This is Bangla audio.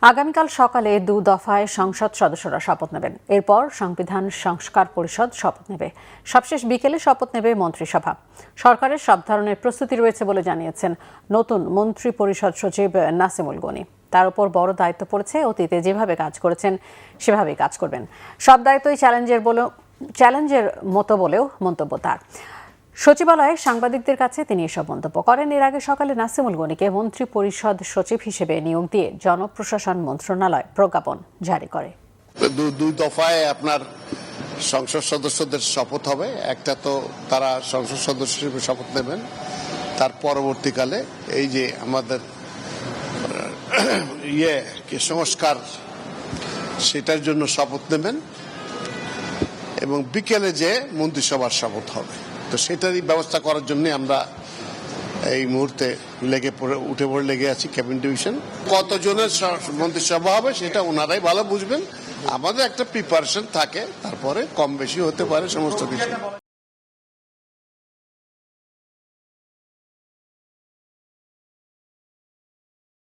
আগামীকাল সকালে 2 দফায় সংসদ সদস্যরা শপথ নেবেন। এরপর সংবিধান সংস্কার পরিষদ শপথ নেবে। সবশেষ বিকেলে শপথ নেবে মন্ত্রিসভা। সরকারের সব ধরনের প্রস্তুতি রয়েছে বলে জানিয়েছেন নতুন মন্ত্রী পরিষদ সচিব নাসিমুল গনি। তার উপর বড় দায়িত্ব পড়েছে, অতীতে যেভাবে কাজ করেছেন সেভাবেই কাজ করবেন। সব দায়িত্বই চ্যালেঞ্জের মতো বলেও মন্তব্য তার। সচিবালয়ে সাংবাদিকদের কাছে তিনি এসব মন্তব্য করেন। এর আগে সকালে নাসিমুল গনিকে মন্ত্রী পরিষদ সচিব হিসেবে নিয়োগ দিয়ে জনপ্রশাসন মন্ত্রণালয় প্রজ্ঞাপন জারি করে। দুই দফায় আপনার সংসদ সদস্যদের শপথ হবে। একটা তো তারা সংসদ সদস্য হিসেবে শপথ নেবেন, তার পরবর্তীকালে এই যে আমাদের সংস্কার সেটার জন্য শপথ নেবেন এবং বিকেলে যে মন্ত্রিসভার শপথ হবে। তো সেটারই ব্যবস্থা করার জন্য আমরা এই মুহূর্তে উঠে পড়ে লেগে আছি। ক্যাবিনেট ডিভিশন কতজনের মন্ত্রিসভা হবে সেটা ওনারাই ভালো বুঝবেন। আমাদের একটা প্রিপারেশন থাকে, তারপরে কম বেশি হতে পারে সমস্ত কিছু।